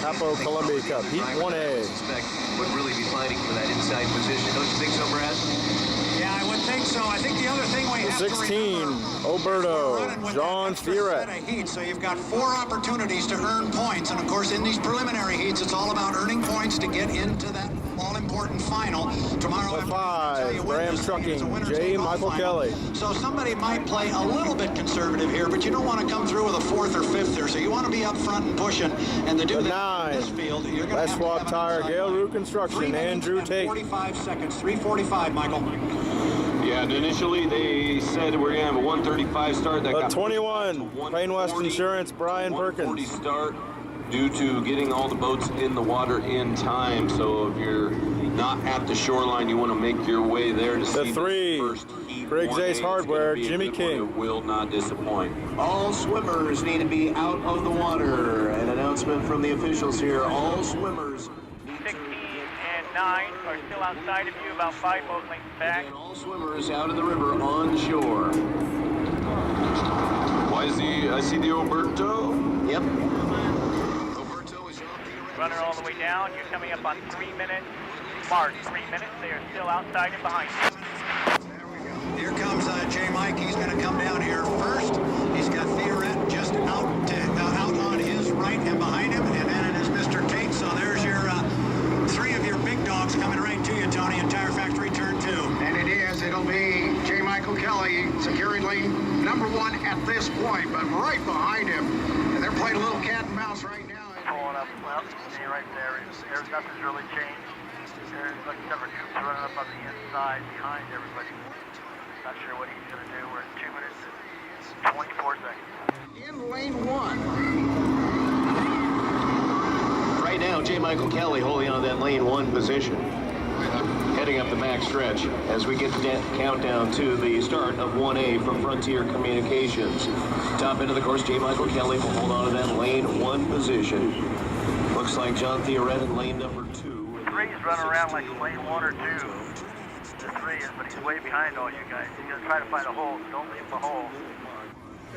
Capo Columbia Cup, Heat 1A. Would really be fighting for that inside position. Don't you think so, Brad? Yeah, I would think so. I think the other thing we have 16, to remember Oberto, John Thierat. So you've got 4 opportunities to earn points. And of course, in these preliminary heats, it's all about earning points to get into that all-important final. Tomorrow, 5, Graham Trucking, J. Michael Kelly. So somebody might play a little bit conservative here, but you don't want to come through with a 4th or 5th there. So you want to be up front and pushing. And the dude in this field, you're going to West Swap Tire, Gale Root Construction, Andrew Tate. 45 seconds, 3:45, Michael. Yeah, and initially they said we're going to have a 135 start. That got 21, Plain West Insurance, Brian 140 Perkins. start due to getting all the boats in the water in time. So if you're not at the shoreline, you want to make your way there to see The 3, the first heat. Briggs Ace Hardware, Jimmy King. It will not disappoint. All swimmers need to be out of the water. An announcement from the officials here. All swimmers. 16 and 9 are still outside of you, about 5 boat lengths back. And all swimmers out of the river on shore. Why is I see the Oberto? Yep. Runner all the way down. You're coming up on 3 minutes. Mark, 3 minutes. They are still outside and behind you. Here comes J. Mike. He's going to come down here first. He's got Thierat just out on his right and behind him, and then it is Mr. Tate. So there's your 3 of your big dogs coming right to you, Tony, in Tire Factory Turn 2. And it is. It'll be J. Michael Kelly securing lane number 1 at this point, but right behind him. And they're playing a little cat and mouse right now. Pulling up, well, see right there. Nothing's really changed. There's like number 2 running up on the inside behind everybody. Not sure what he's going to do. We're at 2 minutes and 24 seconds. In lane 1. Right now, J. Michael Kelly holding on that lane 1 position. Heading up the back stretch as we get the countdown to the start of 1A from Frontier Communications. Top end of the course, J. Michael Kelly will hold on to that lane 1 position. Looks like John Thierat in lane number 2. 3's running around like lane 1 or 2. The 3 is, but he's way behind all you guys. He's going to try to find a hole, so don't leave him a hole.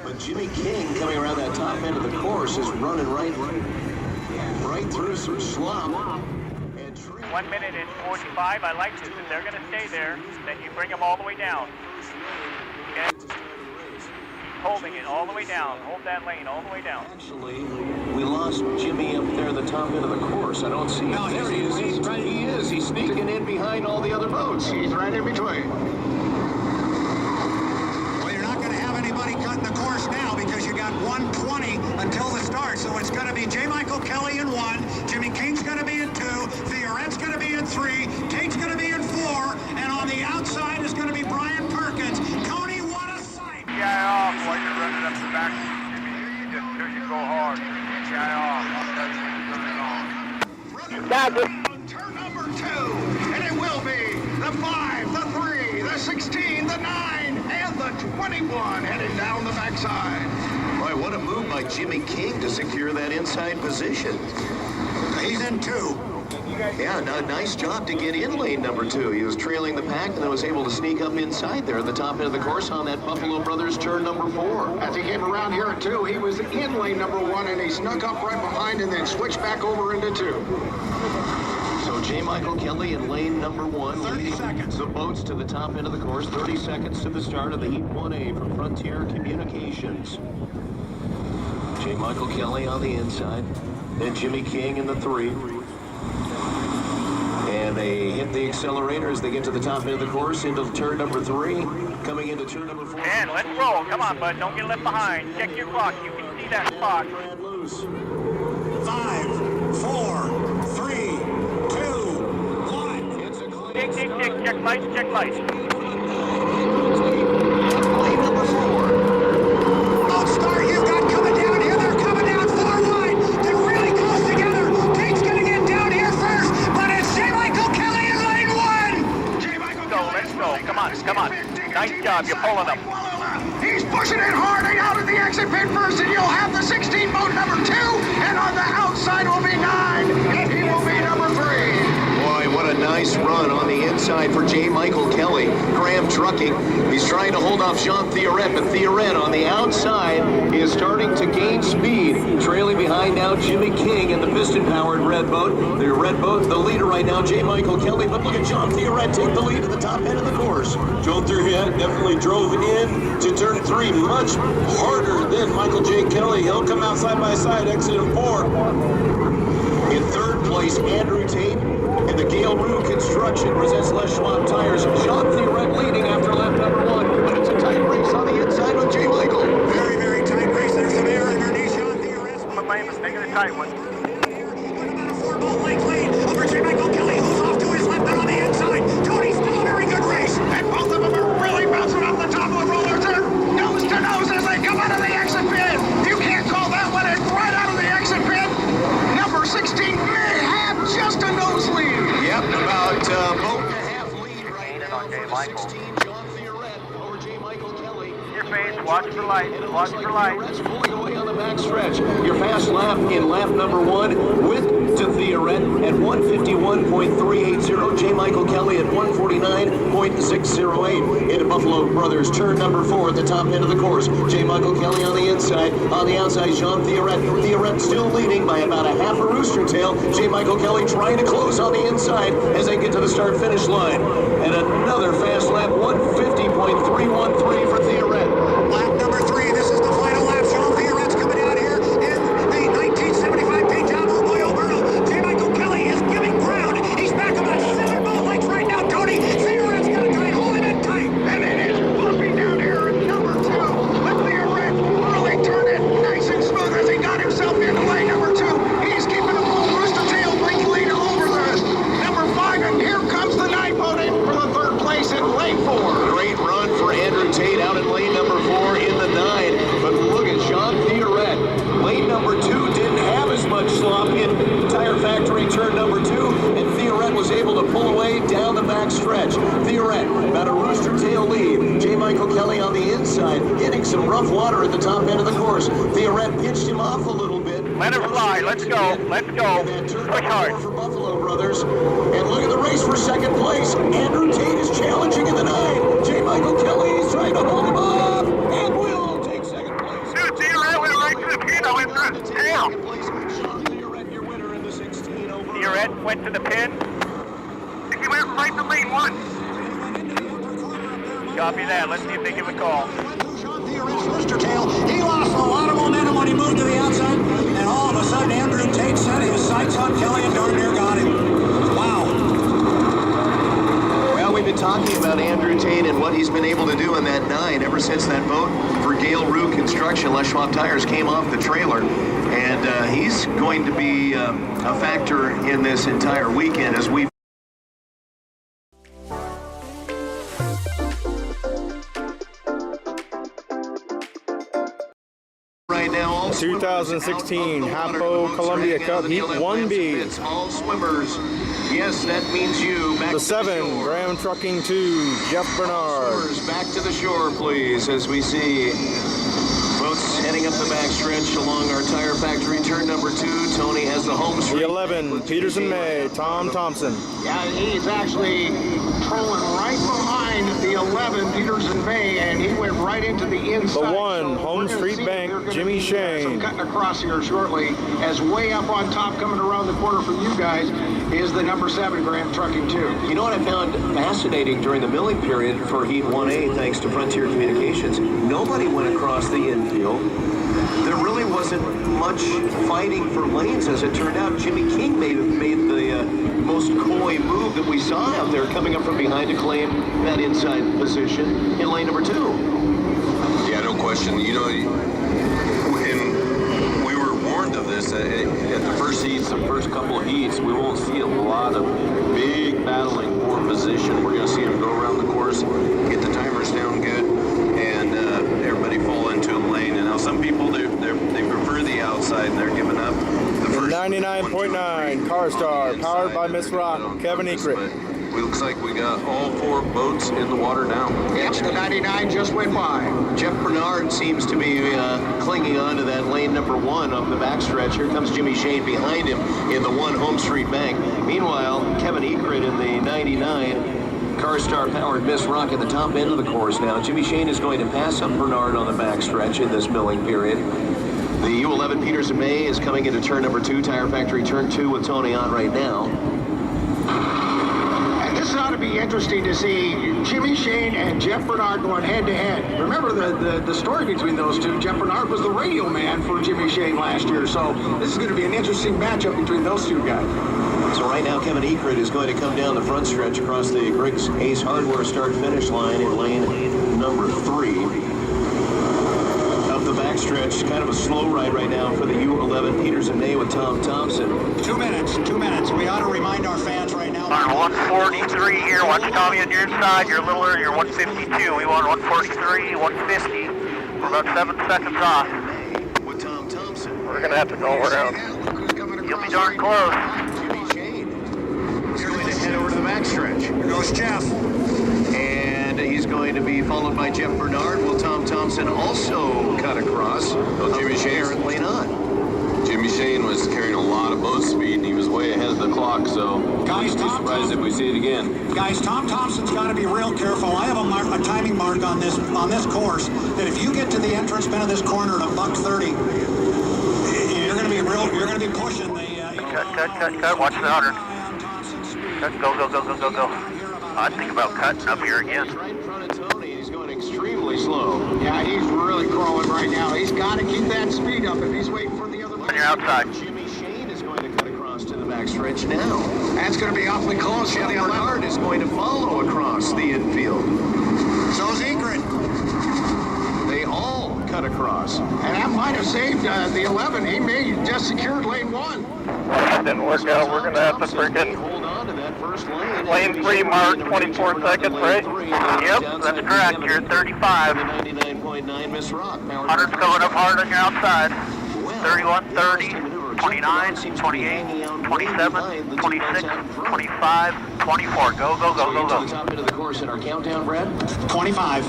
But Jimmy King coming around that top end of the course is running right through some slop. 1 minute and 45. I like this. If they're going to stay there, then you bring them all the way down. Okay? Holding it all the way down. Hold that lane all the way down. Actually, we lost Jimmy up there at the top end of the course. I don't see him. No, there he is. He is. He's sneaking in behind all the other boats. He's right in between. Well, you're not going to have anybody cutting the course now because you got 120 until the start. So it's going to be J. Michael Kelly in 1, Jimmy King's going to be in 2, Thierat's going to be in 3, Tate's going to be in 4, and on the outside is going to be Brian Perkins. Tony, what a sight! Guy off while you're running up the back. You go hard. Guy off. Turn number 2, and it will be the 5, the 3, the 16, the 9, and the 21 heading down the backside. Boy, what a move by Jimmy King to secure that inside position. He's in 2. Yeah, nice job to get in lane number 2. He was trailing the pack and then was able to sneak up inside there at the top end of the course on that Buffalo Brothers turn number 4. As he came around here at 2, he was in lane number 1, and he snuck up right behind and then switched back over into 2. So J. Michael Kelly in lane number 1. 30 seconds. The boats to the top end of the course. 30 seconds to the start of the Heat 1A from Frontier Communications. J. Michael Kelly on the inside. Then Jimmy King in the 3. And they hit the accelerator as they get to the top end of the course into turn number 3. Coming into turn number 4. And let's roll. Come on, bud. Don't get left behind. Check your clock. You can see that clock. 5, 4, 3, 2, 1. Tick, tick, tick. Check lights. Check lights. Lane number 4. Don't start. You've got coming down here. They're coming down 4 wide. They're really close together. Tate's going to get down here first, but it's J. Michael Kelly in lane 1. J. Michael Kelly. Let's go. Come on. Come on. Nice job. You're pulling them. He's pushing it hard and out of the exit pit first, and you'll have the 16 boat number 2, and on the outside will be 9, and he will be number 3. Boy, what a a nice run on the inside for J. Michael Kelly. Graham trucking. He's trying to hold off Jean Theoret, but Theoret on the outside is starting to gain speed. Trailing behind now Jimmy King in the piston-powered red boat. The red boat, the leader right now, J. Michael Kelly, but look at Jean Theoret take the lead at the top end of the course. Jean Theoret definitely drove in to turn 3 much harder than Michael J. Kelly. He'll come out side by side, exit in 4. In third place, Andrew Tate and the Gale Rue Construction presents Les Schwab Tires. Jean Theoret leading after lap number 1, but it's a tight race on the inside with J. Michael. Very, very tight race. There's some air underneath Jean Theoret. But lane was making a tight one. About a 4-bolt length lead over J. Michael Kelly, who's off to his left and on the inside. Tony, still a very good race. And both of them are really bouncing off the top of the rollers. They're nose to nose as they come out of the exit pit. You can't call that one in right out of the exit pit. Number 16 may have just a noselead. Yep, about boat and a half lead right Gaining now on J. for the Michael. 16, Jean Theoret over J. Michael Kelly. Your face, watch for light, watch for light. Theoret's pulling away on the back stretch. Your fast lap in lap number 1 with to Theoret at 151.380. J. Michael Kelly at 149.608. Into Buffalo Brothers, turn number 4 at the top end of the course. J. Michael Kelly on the inside. On the outside, Jean Theoret. Theoret still leading by about a half a rooster tail. J. Michael Kelly trying to close on the inside as they get to the start-finish line. And another fast lap, 150.313 for Theoret. Lap number 3. This is the final lap. Jean Theoret's coming out here in the 1975 Pete Town Oil Burrow. J. Michael Kelly is giving ground. He's back about 7 ball lengths right now, Tony. Theoret's got to try and hold him in tight. And it is bumpy down here at number 2. But Theoret really turned it nice and smooth as he got himself into lane number 2. He's keeping a full rooster tail length lead over the number 5. And here comes the 9 boat in for the 3rd place in lane 4. Great run for Andrew Tate out in lane number 4 in the 9. But look at Jean Theoret. Lane number 2 didn't have as much slop in Tire Factory turn number 2, and Theoret was able to pull away down the back stretch. Theoret about a rooster tail lead. J. Michael Kelly on the inside, hitting some rough water at the top end of the course. Theoret pitched him off a little bit. Let her fly, let's go, let's go. Push hard. For Buffalo Brothers. And look at the race for 2nd place. Andrew Tate is challenging in the 9. J. Michael Kelly is trying to hold him up and will take 2nd place. Dude, Theoret went right to the pin. I went through his tail. Theoret, your winner in the 16 over. Theoret went to the pin. He went right to lane 1. Copy that. Let's see if they give a call. Jean Theoret's rooster tail. He lost a lot of momentum when he moved to the outside, and all of a sudden Andrew Tate set his sights on Kelly and darn near got him. Wow. Well, we've been talking about Andrew Tate and what he's been able to do in that 9 ever since that boat for Gale Rue Construction, Les Schwab Tires, came off the trailer. And he's going to be a factor in this entire weekend as we right now. All 2016 Hapo Columbia Cup Heat 1B. It's all swimmers. Yes, that means you. Back The to 7, shore. Graham Trucking 2, Jeff Bernard. Swimmers back to the shore, please, as we see boats heading up the backstretch along our Tire Factory turn number 2. Tony has the home The straight. 11, Peterson May, Tom Thompson. Yeah, he's actually trolling right behind the 11, Peterson Bay, and he went right into the inside. The 1, Home we're gonna Street see Bank, they're gonna Jimmy be, Shane. some cutting across here shortly, as way up on top, coming around the corner for you guys, is the number 7, Graham Trucking 2. You know what I found fascinating during the milling period for Heat 1A, thanks to Frontier Communications? Nobody went across the infield. There really wasn't much fighting for lanes, as it turned out. Jimmy King made the most coy move that we saw out there, coming up from behind to claim that inside position in lane number 2. Yeah, no question. You know, and we were warned of this at the first heats, the first couple of heats. We won't see a lot of big battling for position. We're going to see them go around the course, get the timers down good, and everybody fall into a lane. And now some people, they prefer the outside, and they're giving up the first 99.9 Car Star, powered by Miss Rock, Kevin Ekrit. It looks like we got all 4 boats in the water now. Yes, the 99 just went by. Jeff Bernard seems to be clinging on to that lane number 1 of the backstretch. Here comes Jimmy Shane behind him in the 1 Home Street Bank. Meanwhile, Kevin Ekrit in the 99 Carstar powered Miss Rock at the top end of the course now. Jimmy Shane is going to pass up Bernard on the backstretch in this milling period. The U11 Peterson May is coming into turn number 2, Tire Factory turn 2 with Tony on right now. And this ought to be interesting to see Jimmy Shane and Jeff Bernard going head-to-head. Remember the story between those two. Jeff Bernard was the radio man for Jimmy Shane last year, so this is going to be an interesting matchup between those two guys. So right now, Kevin Ekrit is going to come down the front stretch across the Griggs Ace Hardware start-finish line in lane number 3. Up the backstretch, kind of a slow ride right now for the U11 Peterson May with Tom Thompson. 2 minutes. We ought to remind our fans right now. On 143 here, watch Tommy on your inside, you're a little earlier, 152. We want 143, 150. We're about 7 seconds off. With Tom Thompson. We're gonna have to go around. You'll be darn close. Jimmy Shane is going to head over to the backstretch. Here goes Jeff. And he's going to be followed by Jeff Bernard. Will Tom Thompson also cut across? Well, Jimmy Shane and lane on. Jimmy Shane was carrying a lot of boat speed, and he was way ahead of the clock, so Guys, I'd be surprised if we see it again. Guys, Tom Thompson's got to be real careful. I have a timing mark on this course that if you get to the entrance bend of this corner at $1:30, you're going to be pushing the. Cut. Watch the outer. Cut. Go. I'd think about cutting up here again. He's right in front of Tony. He's going extremely slow. Yeah, he's really crawling right now. He's got to keep that speed up if he's waiting for the other On your outside. Jimmy Shane is going to cut across to the backstretch now. That's going to be awfully close. Jeff The Bernard 11. is going to follow across the infield. So's Ekrit. They all cut across. And that might have saved the 11. He may have just secured lane 1. That didn't work out. We're gonna have to freaking Hold on to that first lane. lane 3 mark, 24 seconds, right? Yep, that's correct. You're at 35. 99.9 Miss Rock. 100's going up hard on your outside. 31, 30, 29, 28, 27, 26, 25, 24. Go. To the top end of the course in our countdown, Brad. 25.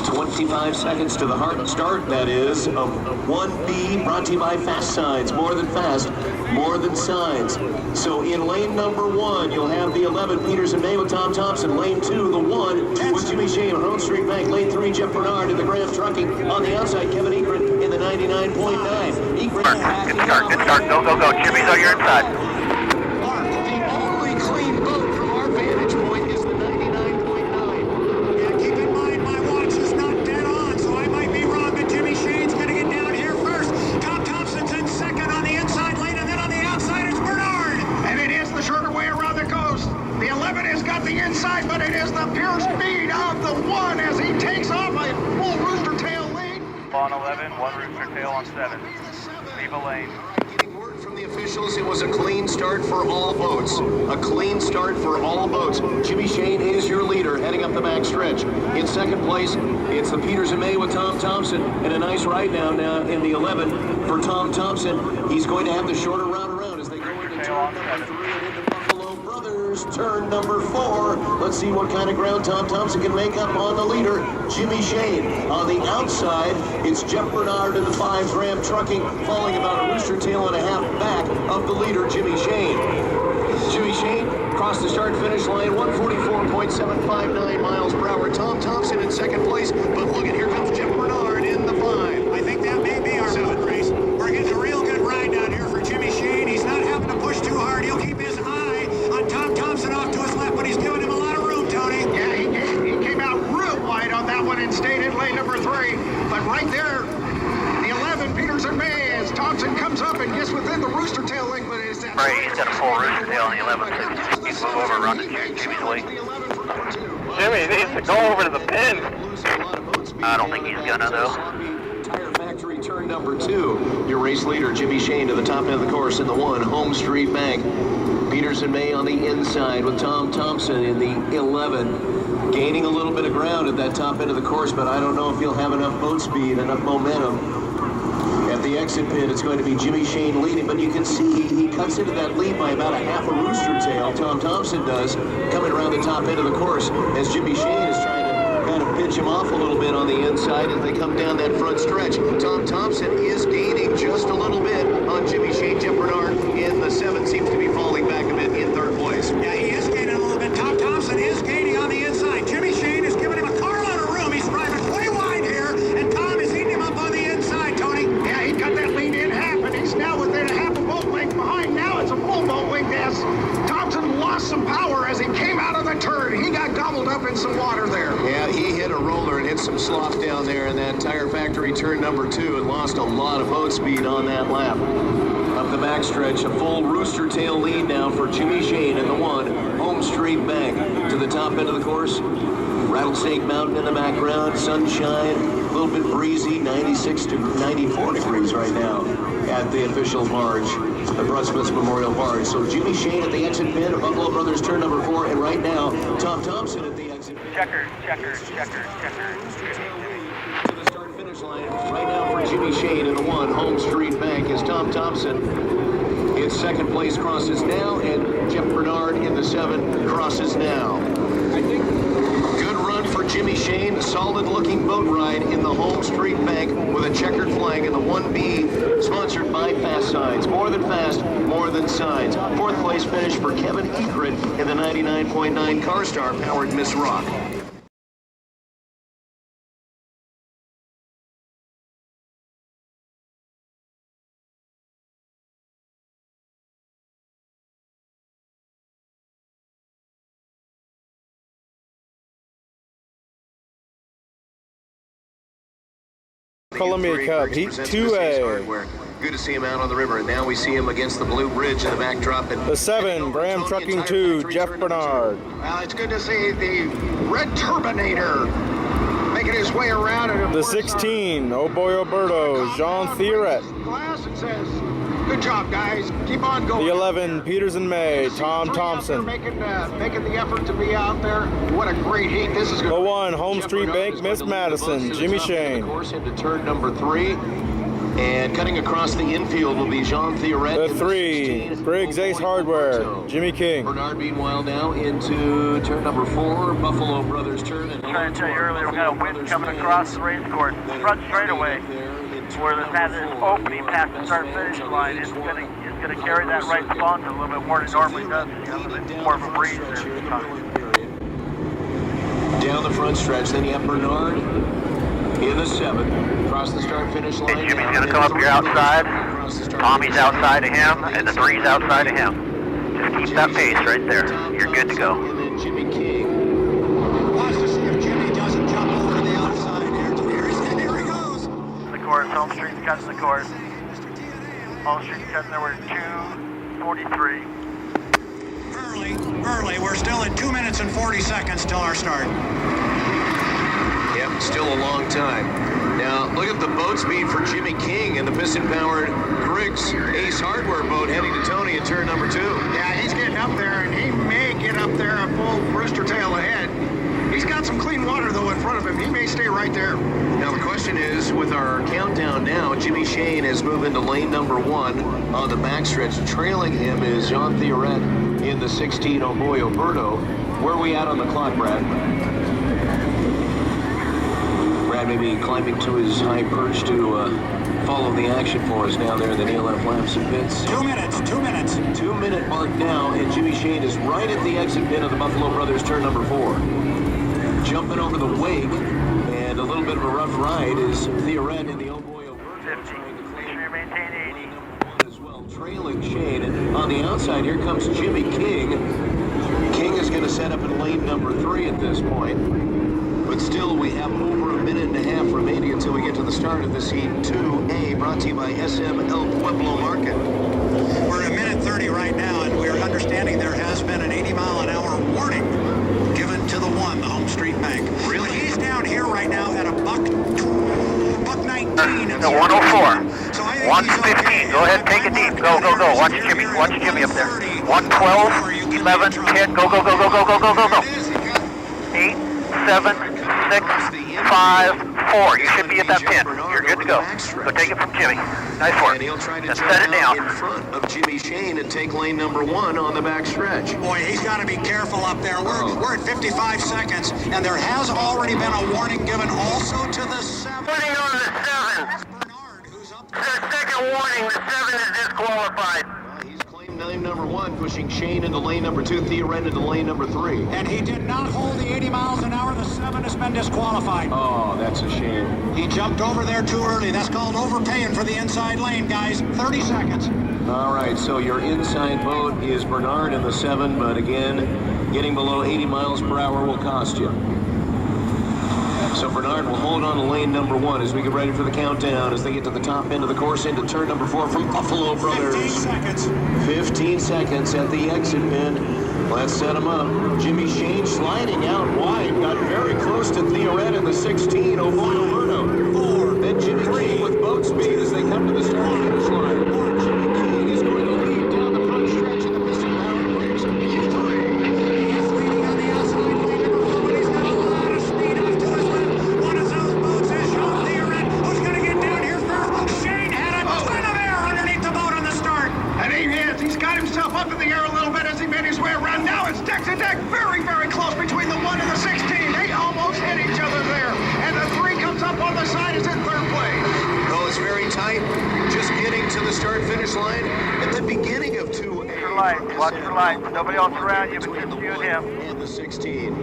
25 seconds to the hard start, that is, of 1B, brought to you by Fast Signs. More than fast, more than signs. So in lane number 1, you'll have the 11, Peterson May with Tom Thompson. Lane 2, the 1, with Jimmy Shane on Home Street Bank. Lane 3, Jeff Bernard in the Graham Trucking. On the outside, Kevin Ekrit in the 99.9. Ekrit. Good start. Go. Jimmy's on your inside. Mark, the only clean boat from our vantage point is the 99.9. Yeah, keep in mind my watch is not dead on, so I might be wrong, but Jimmy Shane's going to get down here first. Tom Thompson's in second on the inside lane, and then on the outside it's Bernard. And it is the shorter way around the coast. The 11 has got the inside, but it is the pure speed of the 1 as he takes off a full rooster tail lead. On 11, 1 rooster tail on 7. Leave a lane. Getting word from the officials, it was a clean start for all boats. A clean start for all boats. Jimmy Shane is your leader, heading up the back stretch. In second place, it's the Peterson May with Tom Thompson, and a nice ride down now in the 11 for Tom Thompson. He's going to have the shorter round around as they go into turn number 3 and into Buffalo Brothers, turn number 4. Let's see what kind of ground Tom Thompson can make up on the leader, Jimmy Shane. On the outside, it's Jeff Bernard in the 5 Ram Trucking, falling about a rooster tail and a half back of the leader, Jimmy Shane. Jimmy Shane crossed the start-finish line, 144.759 miles per hour. Tom Thompson in second place, but look at, here comes Jeff Bernard in the 5. I think that may be our foot race. We're getting a real good ride down here for Jimmy Shane. He's not having to push too hard. He'll keep his eye on Tom Thompson off to his left, but he's giving him a lot of room, Tony. Yeah, he came out real wide on that one and stayed in lane number 3. But right there, the 11, Peterson May, as Thompson comes up and gets within the rooster tail link, but it's that. Right, he's got a full rooster tail on the 11. So he's move over, run to Jimmy's way. Jimmy needs to go over to the pin. I don't think he's gonna, though. Tire Factory turn number 2. Your race leader, Jimmy Shane, to the top end of the course in the 1, Home Street Bank. Peterson May on the inside with Tom Thompson in the 11. Gaining a little bit of ground at that top end of the course, but I don't know if he'll have enough boat speed, enough momentum at the exit pit, it's going to be Jimmy Shane leading, but you can see he cuts into that lead by about a half a rooster tail. Tom Thompson does, coming around the top end of the course, as Jimmy Shane is trying to kind of pitch him off a little bit on the inside as they come down that front stretch. Tom Thompson is gaining just a little bit on Jimmy Shane. Jeff Bernard in the 7 seems to be falling back a bit in 3rd place. Yeah, he is gaining a little bit. Tom Thompson is gaining on the inside. Jimmy Shane is giving him a carload of room. He's driving way wide here, and Tom is eating him up on the inside, Tony. Yeah, he cut that lead in half, and he's now within a half a boat length behind. Now it's a full boat length as Thompson lost some power as he came out of the turn. He got gobbled up in some water there. Yeah, he hit a roller and hit some slough down there in that Tire Factory turn number 2 and lost a lot of boat speed on that lap. Up the backstretch, a full rooster tail lead now for Jimmy Shane in the 1 Home Street Bank. To the top end of the course, Rattlesnake Mountain in the background, sunshine, a little bit breezy, 96 to 94 degrees right now at the official barge, the Brunswick Memorial Barge. So Jimmy Shane at the exit pit of Buffalo Brothers turn number 4, and right now, Tom Thompson at the exit pit. Checkers. To the start-finish line right now for Jimmy Shane in the 1 Home Street Bank as Tom Thompson in 2nd place crosses now, and Jeff Bernard in the 7 crosses now. Good run for Jimmy Shane, solid-looking boat ride in the Home Street Bank with a checkered flag in the 1B, sponsored by Fast Signs. More than fast, more than signs. 4th place finish for Kevin Egret in the 99.9 CarStar powered Miss Rock. Columbia Cup, Heat 2A. Good to see him out on the river, and now we see him against the Blue Bridge in the backdrop. And The 7, Graham Trucking 2, Jeff Bernard. Well, it's good to see the Red Turbinator making his way around. And of The course, 16, Oh Boy Alberto, Jean Thierret. Glass and says, good job, guys. Keep on going. The 11, Peters and May, Tom Thompson. Making the effort to be out there. What a great heat this is The going to be. 1, Home Street Bank, Miss Madison, Jimmy Shane. Course into turn number 3. And cutting across the infield will be Jean Thierret. The 3, Briggs Ace Hardware, Jimmy King. Bernard meanwhile now into turn number 4, Buffalo Brothers turn. And Trying to tell you earlier, we got a wind coming across the race course. Front straightaway, where this has this opening past the start-finish line, it's gonna carry that right sponsor a little bit more than it normally does. You know, a little bit more of a breeze there this time. down the front stretch, then you have Bernard in the 7, across the start-finish line. And Jimmy's going to come up here outside. Tommy's outside of him, and the 3's outside of him. Just keep that pace right there. You're good to go. And then Jimmy King. Wants to see if Jimmy doesn't jump over to the outside here. And there he goes. The course, Home Street's cutting the course. Home Street's cutting there. We're 2:43. Early. We're still at 2 minutes and 40 seconds till our start. Yep, still a long time. Now, look at the boat speed for Jimmy King and the piston-powered Griggs Ace Hardware boat heading to Tony at turn number 2. Yeah, he's getting up there, and he may get up there a full rooster tail ahead. He's got some clean water, though, in front of him. He may stay right there. Now, the question is, with our countdown now, Jimmy Shane has moved into lane number 1 on the backstretch. Trailing him is Jean Thierret in the 16, Oh Boy Alberto. Where are we at on the clock, Brad? Brad may be climbing to his high perch to follow the action for us down there in the Neil F. Lamson pits. 2 minutes. 2 minutes. 2 minute mark now, and Jimmy Shane is right at the exit pin of the Buffalo Brothers turn number 4. Jumping over the wake, and a little bit of a rough ride is Thierret in the Oh Boy Alberto. 50. Make sure you maintain 80. As well, trailing Shane. And on the outside, here comes Jimmy King. King is going to set up in lane number 3 at this point. But still, we have over a minute and a half remaining until we get to the start of this Heat 2A, brought to you by SM El Pueblo Market. We're at a minute 30 right now, and we're understanding there has been an 80-mile-an-hour warning given to the 1, the Home Street Bank. Really? But he's down here right now at a buck 19. No, 104. So I think 115. he's okay. Go ahead, take it deep. Go. Watch Jimmy. Watch Jimmy up there. 112, 11, 10. Go. 8, 7, 6, 5, 4. You should be at that pin. You're good to go. Go take it from Jimmy. Nice work. And he'll try to Just jump set it out down. in front of Jimmy Shane and take lane number 1 on the back stretch. Boy, he's got to be careful up there. We're at 55 seconds, and there has already been a warning given also to the 7. Warning on the 7. Bernard, who's up The second warning, the 7 is disqualified. He's claimed lane number 1, pushing Shane into lane number 2, Theoret into lane number 3. and he did not hold the 80 miles an hour. The 7 has been disqualified. Oh, that's a shame. He jumped over there too early. That's called overpaying for the inside lane, guys. 30 seconds. All right, so your inside boat is Bernard in the 7, but again, getting below 80 miles per hour will cost you. So Bernard will hold on to lane number 1 as we get ready for the countdown as they get to the top end of the course into turn number 4 from Buffalo Brothers. 15 seconds. 15 seconds at the exit pin. Let's set him up. Jimmy Shane sliding out wide, got very close to Theoret in the 16. Oh boy, Alberto. 4. Then Jimmy King with boat speed as they come to the start finish line. Jimmy King is going to lead down the front stretch of the Missing Power Bridge. He's leading on the outside lane number 4, but he's got a lot of speed off to his left. One of those boats is Sean Theoret, who's going to get down here first. Shane had a ton of air underneath the boat on the start. And he is. He's got himself up in the air a little bit as he made his way around. Now it's deck to deck, very, very close between the 1 and the 16. They almost hit each other there. And the 3 comes up on the side, is in 3rd place. Oh, it's very tight. Just getting to the start-finish line at the beginning of 2A. Your lights. Watch your lights. Nobody else around you but just you and him. And the 16.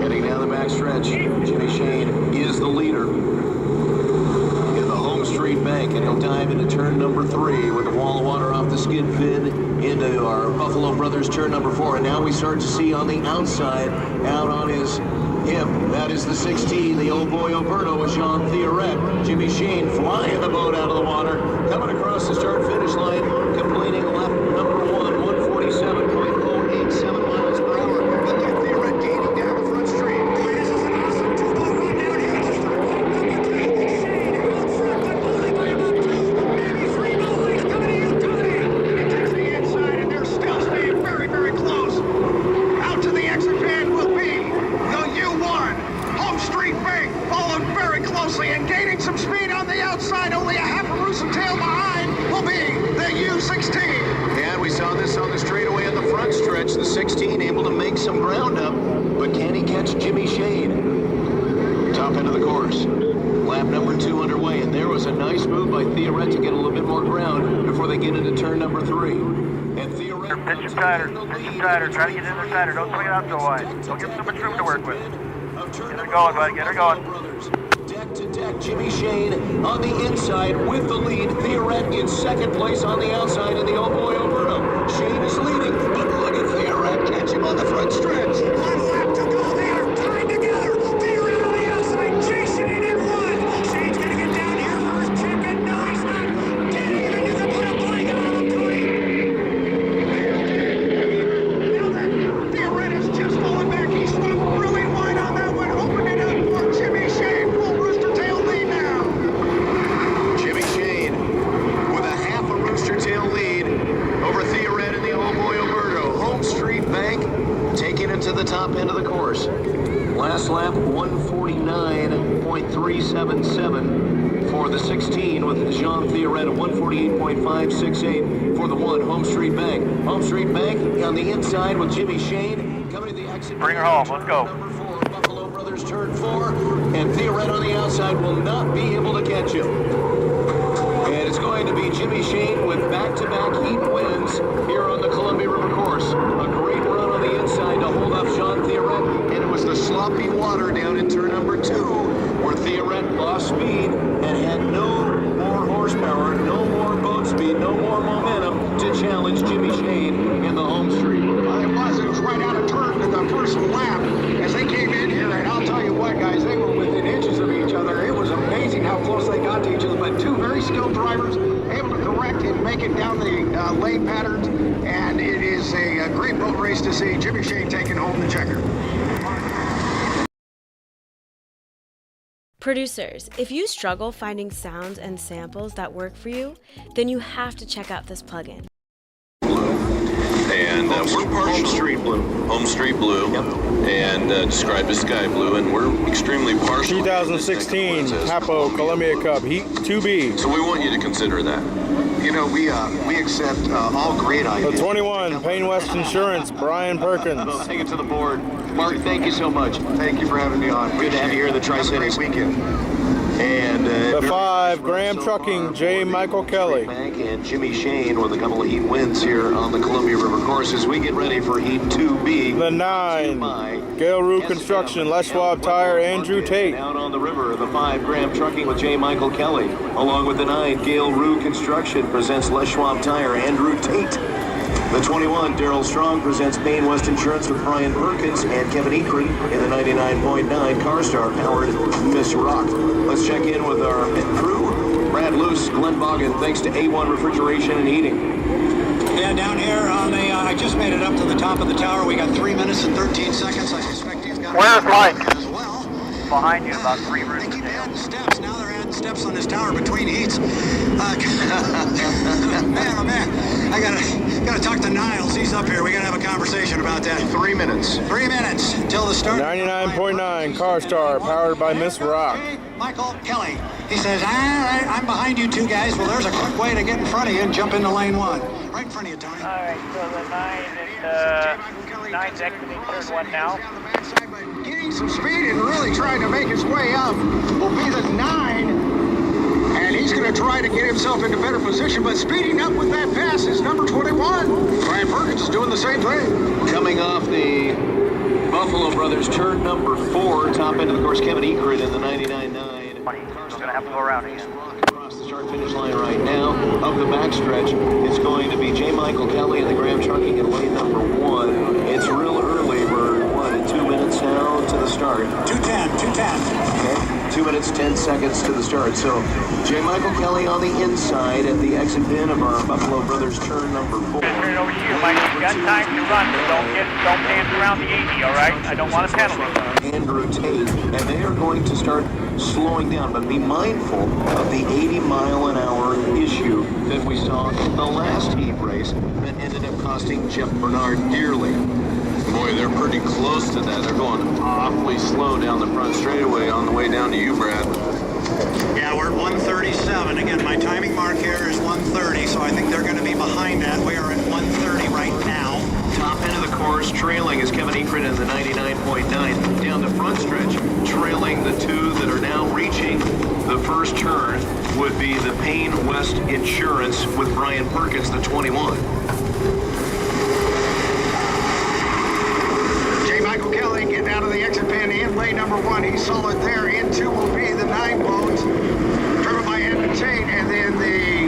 Heading down the back stretch, Jimmy Shane is the leader in the home street bank, and he'll dive into turn number 3 with a wall of water off the skid pin into our Buffalo Brothers turn number 4. And now we start to see on the outside, out on his hip, that is the 16, the old boy Alberto with Jean Theoret. Jimmy Shane flying the boat out of the water, coming across the start-finish line, completing lap number 1, 147.087 miles per hour. But look, Theoret gaining down the front straight. Boy, this is an awesome two-boat run down here. Just start boat number 2. Shane out front, but only by about 2, maybe 3 more lengths coming to you, Tony. He takes the inside, and they're still staying very, very close. Out to the exit pin will be the U1. Home Street Bank followed very closely and gaining some speed on the outside. Only a half a roost of tail behind will be the U16. And we saw this on the straightaway at the front stretch. The 16 able to make some ground up, but can he catch Jimmy Shane? Top end of the course. Lap number 2 underway, and there was a nice move by Theoret to get a little bit more ground before they get into turn number 3. And Theoret... Pitch him tighter. Pitch him tighter. Try to get in there tighter. Don't swing it out so wide. Don't give him so much room to work with. Get her going, bud. Get her going. Deck to deck, Jimmy Shane on the inside with the lead. Theoret in second place on the outside, and the old boy Alberto. Shane is leading, but look at Theoret catch him on the front stretch. 1 lap to go. They are tied together. Theoret on the outside. Shane in 1. Shane's going to get down here first. Check it. No, he's not. Getting even. You can put a blanket on him, Tony. Now that Theoret is just falling back, he swung really wide on that one, opening it up for Jimmy Shane. Full rooster tail lead now. Jimmy Shane with a half a rooster tail lead over Theoret and the old boy Alberto. Home Street Bank taking it to the top end of the course. Last lap, 149.377 for the 16 with Jean Theoret at 148.568 for the 1. Home Street Bank. Home Street Bank on the inside with Jimmy Shane coming to the exit. Bring her home. Let's go. Number 4, Buffalo Brothers turn 4, and Theoret on the outside will not be able to catch him. And it's going to be Jimmy Shane with back-to-back heat wins here on the Columbia River course. A great run on the inside to hold off Jean Theoret, and it was the sloppy water down in turn number 2 where Theoret lost speed and had no more horsepower, no more boat speed, no more momentum to challenge Jimmy Shane in the home street. It was right out of turn to the first lap as they came in here, and I'll tell you what, guys, they were within inches of each other. It was amazing how close they got to each other, but 2 very skilled drivers able to correct and make it down the lane patterns, and it is a great boat race to see Jimmy Shane taking home the checker. Producers, if you struggle finding sounds and samples that work for you, then you have to check out this plugin. And we're Home Street Blue. Home Street Blue, and described as Sky Blue, and we're extremely partial. 2016 Hapo Columbia Cup Heat 2B. So we want you to consider that. You know, we accept all great The ideas. 21 Payne West Insurance, Brian Perkins. I'll take it to the board. Mark, thank you so much. Thank you for having me on. Good to have you here in the Tri-Cities. Have a great weekend. And The 5 Graham Trucking, J. Michael Kelly. Bank and Jimmy Shane with a couple of heat wins here on the Columbia River course as we get ready for Heat 2B. The 9 Gale Rue Construction, Les Schwab Tire, Andrew Tate. Out on the river, the 5 Graham Trucking with J. Michael Kelly, along with the 9 Gale Rue Construction presents Les Schwab Tire, Andrew Tate. The 21 Daryl Strong presents Payne West Insurance with Brian Perkins and Kevin Ekren in the 99.9 Car Star powered Miss Rock. Let's check in with our crew. Brad Luce, Glenn Boggin, thanks to A1 Refrigeration and Heating. Yeah, down here on the, I just made it up to the top of the tower. We got 3 minutes and 13 seconds. I suspect he's got... Where's Mike? As well. Behind you, about 3 rows. They keep adding steps. Now they're adding steps on this tower between heats. Man, oh man. I gotta talk to Niles. He's up here. We gotta have a conversation about that. 3 minutes. 3 minutes till the start. 99.9 Car Star powered by Miss Rock. Michael Kelly. He says, I'm behind you two guys. Well, there's a quick way to get in front of you and jump into lane 1. Right in front of you, Tony. All right, so the 9's exiting third one now. Gaining some speed and really trying to make his way up will be the 9. And he's going to try to get himself into better position, but speeding up with that pass is number 21. Brian Perkins is doing the same thing. Coming off the Buffalo Brothers turn number 4, top end of the course, Kevin Ekren in the 99.9. He's going to have to go around again. Across the start finish line right now. Up the backstretch, it's going to be J. Michael Kelly and the Graham Trucking in lane number 1. It's real early. We're, at 2 minutes now to the start? 2:10. Okay. 2 minutes, 10 seconds to the start. So, J. Michael Kelly on the inside at the exit pin of our Buffalo Brothers turn number 4. Turn it over to you, Mike. You got time to run, but don't dance around the 80, all right? I don't want a penalty. Andrew Tate, and they are going to start slowing down, but be mindful of the 80-mile-an-hour issue that we saw in the last heat race that ended up costing Jeff Bernard dearly. Boy, they're pretty close to that. They're going awfully slow down the front straightaway on the way down to you, Brad. Yeah, we're at 137. Again, my timing mark here is 130, so I think they're going to be behind that. We are at 130 right now. Top end of the course, trailing is Kevin Ekren in the 99.9. Down the front stretch, trailing the 2 that are now reaching the first turn would be the Payne West Insurance with Brian Perkins, the 21. J. Michael Kelly getting out of the exit pin in lane number 1. He's solid there. In 2 will be the 9 boats, driven by Andrew Tate, and then the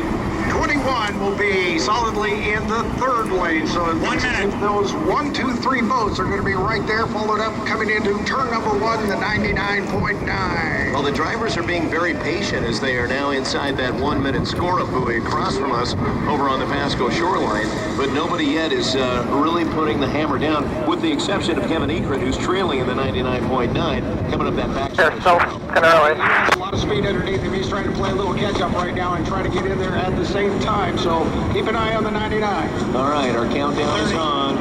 21 will be solidly in the 3rd lane. So in 1 minute, those 1, 2, 3 boats are going to be right there, followed up coming into turn number 1, the 99.9. Well, the drivers are being very patient as they are now inside that 1 minute score-up buoy across from us over on the Vasco shoreline. But nobody yet is really putting the hammer down, with the exception of Kevin Ekren, who's trailing in the 99.9, coming up that backstretch. So, kind of early. He has a lot of speed underneath him. He's trying to play a little catch-up right now and try to get in there at the same time. So keep an eye on the 99. All right, our countdown is on.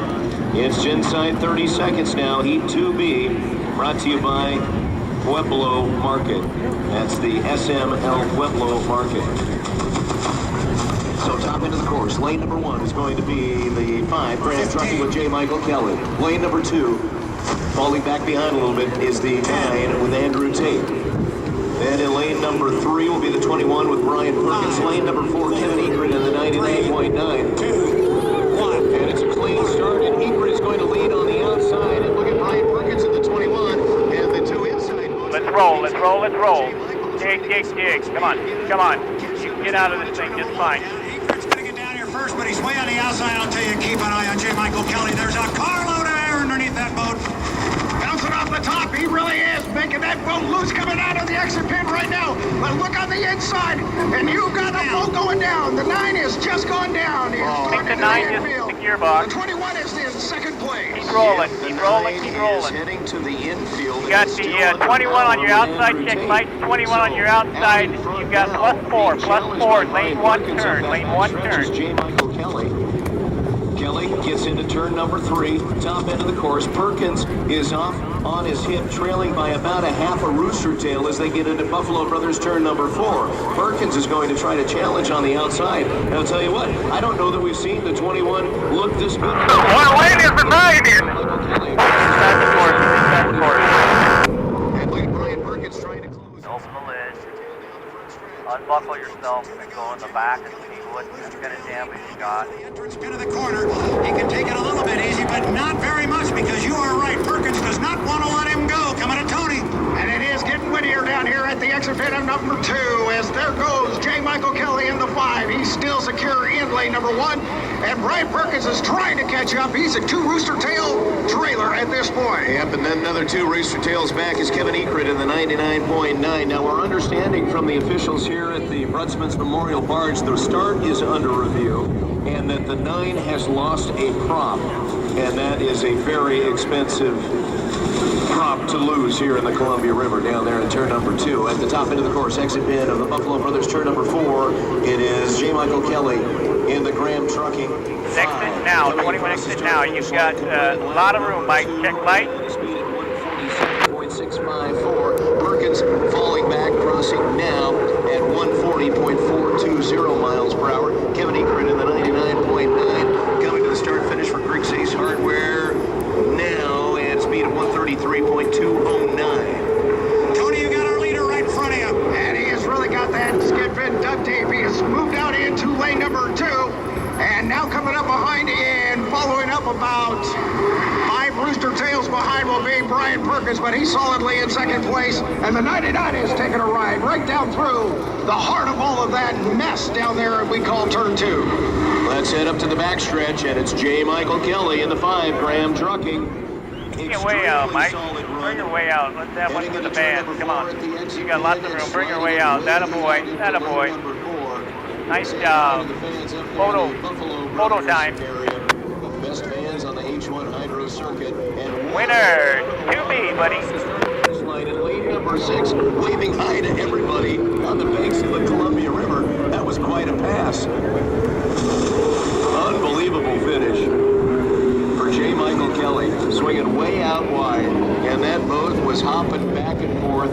It's inside 30 seconds now. Heat 2B, brought to you by Pueblo Market. That's the SML Pueblo Market. So top end of the course, lane number 1 is going to be the 5 Graham Trucking with J. Michael Kelly. Lane number 2, falling back behind a little bit, is the 9 with Andrew Tate. Then in lane number 3 will be the 21 with Brian Perkins. Lane number 4, Kevin Ekren in the 99.9. 2, 1. And it's a clean start, and Ekren is going to lead on the outside. And look at Brian Perkins in the 21, and the 2 inside. Let's roll. Dig. Come on. You can get out of this thing just fine. Ekren's going to get down here first, but he's way on the outside. I'll tell you, keep an eye on J. Michael Kelly. There's a carload of air underneath that boat. Bouncing off the top, he really is making that boat loose coming out of the exit pin right now. But look on the inside, and you've got a boat going down. The 9 is just gone down. He's I think the 9 just hit the gearbox. The 21 is in 2nd place. Keep rolling. Is heading to the infield. You got the 21 on your outside, check light, 21 on your outside. You've got +4, lane 1 turn, J. Michael Kelly. Kelly gets into turn number 3, top end of the course. Perkins is off on his hip, trailing by about a half a rooster tail as they get into Buffalo Brothers turn number 4. Perkins is going to try to challenge on the outside. And I'll tell you what, I don't know that we've seen the 21 look this good. One lane is the 9 here. And Brian Perkins trying to close. Open the lid. Unbuckle yourself and go in the back and see what kind of damage you got. The entrance pin of the corner. He can take it a little bit easy, but not very much, because you are right. Perkins does not want to let him go. Coming to Tony. And it is getting windier down here at the exit pin of number 2, as there goes J. Michael Kelly in the 5. He's still secure in lane number 1, and Brian Perkins is trying to catch up. He's a 2 rooster tail trailer at this point. Yep, and then another 2 rooster tails back is Kevin Ekrit in the 99.9. Now, we're understanding from the officials here at the Brutzman's Memorial Barge, the start is under review, and that the 9 has lost a prop, and that is a very expensive prop to lose here in the Columbia River down there in turn number 2. At the top end of the course, exit pin of the Buffalo Brothers turn number 4, it is J. Michael Kelly in the Graham Trucking. Exit now, 21 exit now. You've got a lot of room, Mike. Check light. Speed at 147.654. Perkins falling back, crossing now at 140.420 miles per hour. Kevin Ekrit in the 99.9. Coming to the start finish for Griggs Ace Hardware now at speed of 133.209. Tony, you got our leader right in front of you. And he has really got that skid fin duct tape. He has moved out into lane number 2. And now coming up behind and following up about 5 rooster tails behind will be Brian Perkins, but he's solidly in second place. And the 99 is taking a ride right down through the heart of all of that mess down there we call turn 2. Let's head up to the backstretch, and it's J. Michael Kelly in the 5, Graham Trucking. Bring your way out, Mike. Bring your way out. Let's have one for the band. Come on. You got lots of room. Bring your way out. That a boy. That a boy. Nice job. Photo time. Best fans on the H1 Hydro Circuit. And Winner. 2B, buddy. Line in lane number 6, waving hi to everybody on the banks of the Columbia River. That was quite a pass. Unbelievable finish for J. Michael Kelly, swinging way out wide, and that boat was hopping back and forth.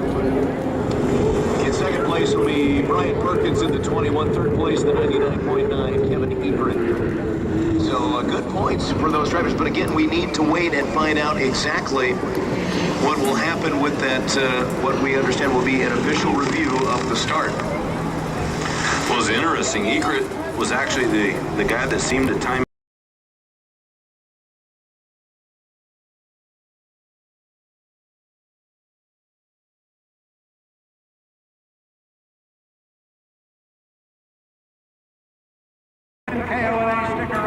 In second place will be Brian Perkins in the 21, third place the 99.9, Kevin Ekrit. So good points for those drivers, but again, we need to wait and find out exactly what will happen with that, what we understand will be an official review of the start. Well, it's interesting. Ekrit was actually the guy that seemed to time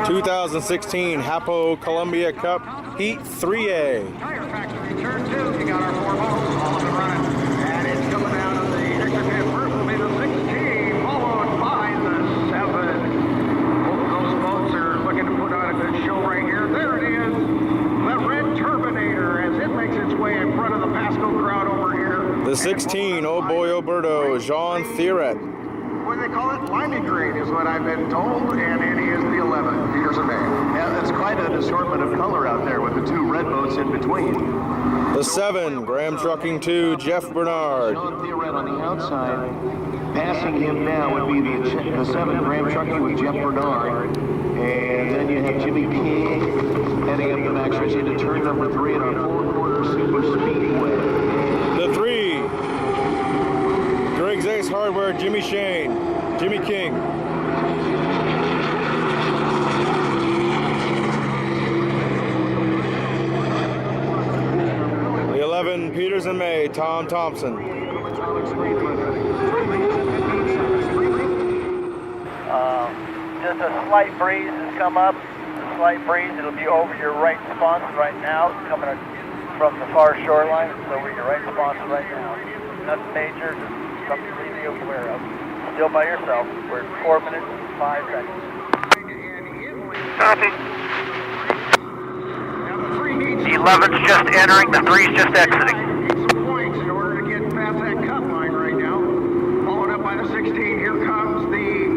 2016 Hapo Columbia Cup Heat 3A. Tire Factory turn 2. You got our 4 boats all up and running. And it's coming out of the exit pin. First will be the 16, followed by the 7. Both those boats are looking to put on a good show right here. There it is. The Red Turbinator as it makes its way in front of the Pasco crowd over here. The 16, oh boy, Oberto, Jean Thierret. What do they call it? Limey green is what I've been told, and it is the 11. Here's a name. Yeah, that's quite an assortment of color out there with the 2 red boats in between. The 7, Graham Trucking 2, Jeff Bernard. Sean Thierret on the outside. Passing him now would be the 7, Graham Trucking with Jeff Bernard. And then you have Jimmy King heading up the backstretch into turn number 3 in our 4-quarter super speedway. The 3, Griggs Ace Hardware, Jimmy King. The 11, Peters and May, Tom Thompson. Just a slight breeze has come up. A slight breeze. It'll be over your right sponsor right now. It's coming from the far shoreline. It's over your right sponsor right now. Nothing major. Just something to be aware of. Still by yourself. We're at 4 minutes and 5 seconds. Copy. The 11's just entering. The 3's just exiting. Some points in order to get past that cut line right now. Followed up by the 16. Here comes the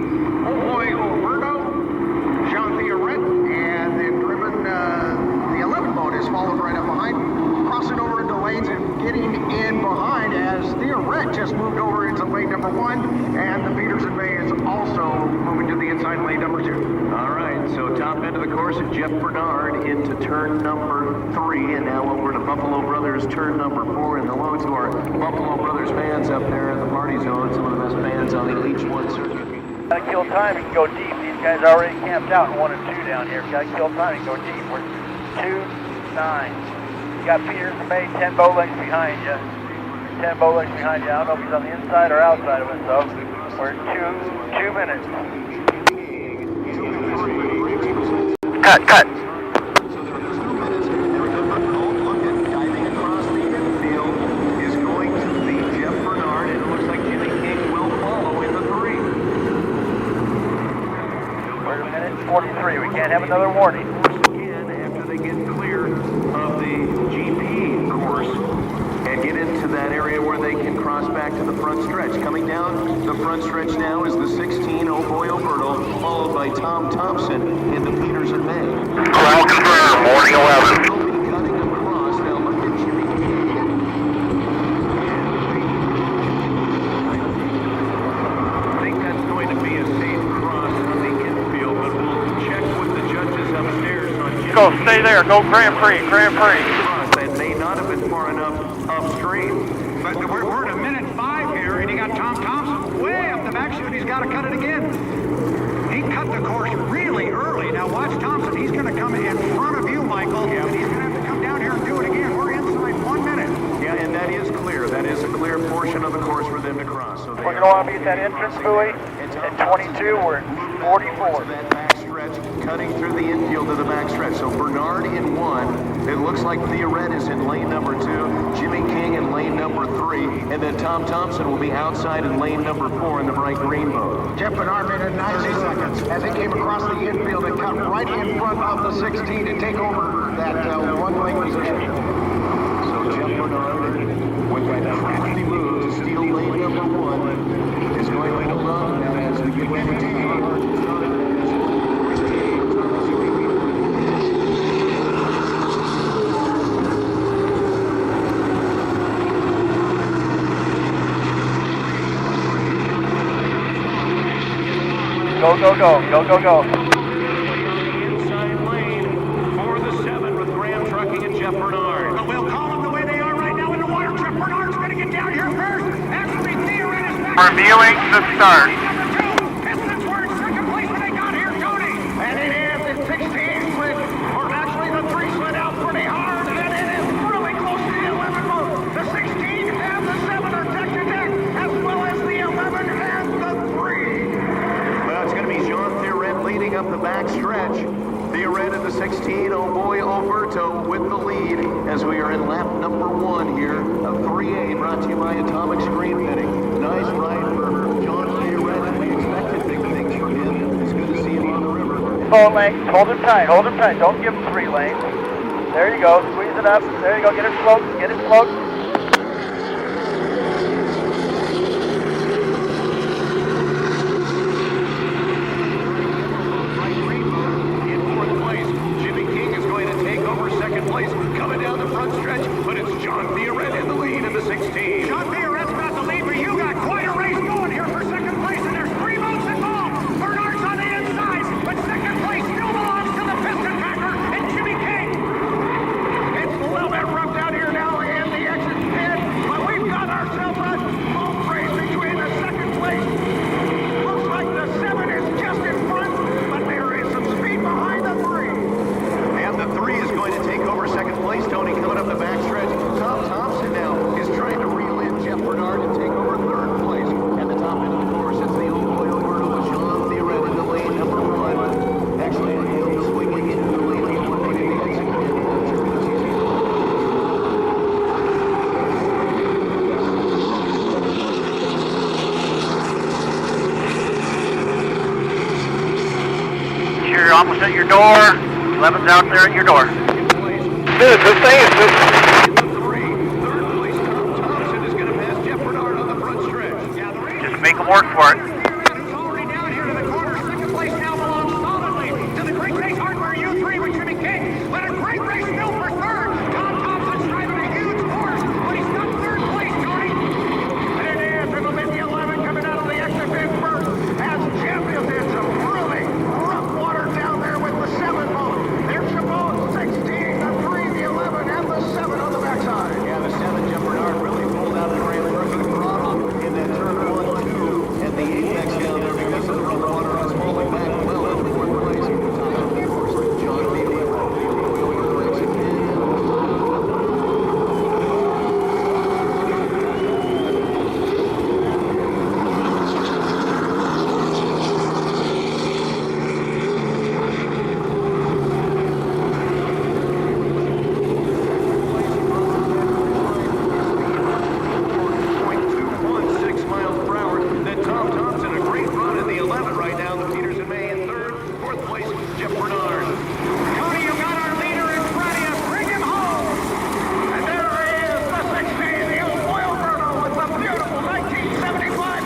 oh boy Alberto, Jean Thierret, and then driven lane number 1, and the Peterson Bay is also moving to the inside lane number 2. All right, so top end of the course is Jeff Bernard into turn number 3, and now over to Buffalo Brothers turn number 4, and hello to our Buffalo Brothers fans up there in the party zone, some of the best fans on the H1 circuit. Gotta kill time, you can go deep. These guys are already camped out in 1 and 2 down here. Gotta kill time, you can go deep. We're 2-9. You got Peterson Bay 10 bow lengths behind you. 10 bow lengths behind you. I don't know if he's on the inside or outside of it, so we're 2 minutes. Cut. Diving across the infield is going to be Jeff Bernard, and it looks like Jimmy King will follow in the 3. We're at a minute 43. We can't have another warning. Again, after they get clear of the GP course and get into that area where they can cross back to the front stretch. Coming down the front stretch now is the 16, Oh Boy Oberto, followed by Tom Thompson in the Peterson Bay. Ground confirmed, morning 11. Cutting across. Now look at Jimmy King. I think that's going to be a safe cross on the infield, but we'll check with the judges upstairs on Jimmy. Go, stay there. Go Grand Prix. That may not have been far enough upstream. But we're at a minute 5 here, and you got Tom Thompson way up the back chute. He's got to cut it again. He cut the course really early. Now watch Thompson. He's going to come in front of you, Michael, and he's going to have to come down here and do it again. We're inside 1 minute. Yeah, and that is clear. That is a clear portion of the course for them to cross. So We're going to want to be at that entrance buoy at 22. We're at 44. That back stretch, cutting through the infield to the back stretch. So Bernard in 1. It looks like Theoret is in lane number 2. Jimmy King in lane number 3. And then Tom Thompson will be outside in lane number 4 in the bright green boat. Jeff Bernard made it 90 seconds as he came across the infield and cut right in front of the 16 to take over that 1 lane position. So Jeff Bernard, with that crafty move to steal lane number 1, is going to hold on as we get ready to Go. inside lane for the 7 with Graham Trucking and Jeff Bernard. But we'll call them the way they are right now in the water. Jeff Bernard's going to get down here first. Actually, Theoret is back. Reviewing the start. Pistons were in second place when they got here, Tony. And it is the 16 slid, or actually the 3 slid out pretty hard, and it is really close to the 11 boat. The 16 and the 7 are deck to deck, as well as the 11 and the 3. Well, it's going to be Jean Theoret leading up the back stretch. Theoret in the 16, Oh Boy Oberto with the lead as we are in lap number 1 here of 3A, brought to you by Atomic Screen Fitting. Nice ride for John Theoret, and we expected big things from him. It's good to see him on the river. Full length. Hold him tight. Don't give him 3 lanes. There you go. Squeeze it up. There you go. Get it float. Second place coming down the front stretch, but it's John Theoret in the lead in the 16. John Theoret's got the lead, but you got quite a race going here for second place, and there's 3 boats involved. Bernard's on the inside, but second place still belongs to the piston packer and Jimmy King. It's a little bit rough down here now, and the exit pit, but we've got ourselves a boat race between the second place. Looks like the 7 is just in front, but there is some speed behind the 3. And the 3 is going to take over second place. Tony coming up the backstretch. Tom Thompson now is trying to reel in Jeff Bernard and take over third place. At the top end of the course, it's the old boy Oberto with Jean Theoret in the lane number 1. Actually, he'll swinging into the lane number 1, making the exit. You're almost at your door. 11's out there at your door. This thing is just... Third place, Tom Thompson is going to pass Jeff Bernard on the front stretch. Just make them work for it. It's already down here to the corner. Second place now belongs solidly to the Great Race Hardware U3 with Jimmy King. But a great race still for third. Tom Thompson's driving a huge course, but he's got third place, Tony. And it is. It'll be the 11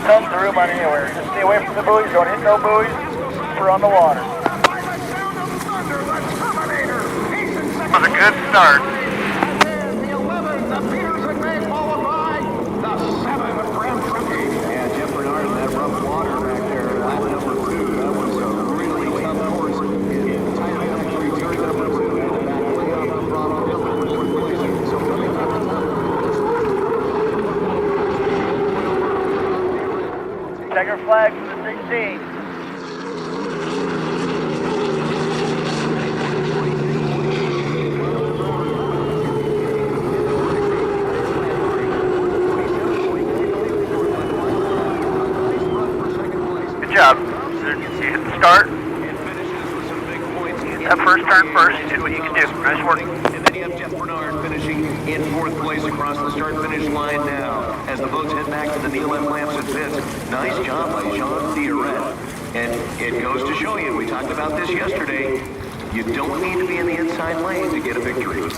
come through on anywhere. Just stay away from the buoys. Don't hit no buoys. We're on the water. That was a good start. Yeah, Jeff Bernard in that rough water back there, lap number 2. That was a really tough course. Tyler actually turned number 2 and back way up and brought on up in fourth place. So coming up. Checker flag for the 16. Good job. You hit the start. That first turn first. You did what you can do. Nice work. And then you have Jeff Bernard finishing in 4th place across the start-finish line now. As the boats head back to the Neil F. Lamson pits. Nice job by Sean Theoret. And it goes to show you, we talked about this yesterday, you don't need to be in the inside lane to get a victory.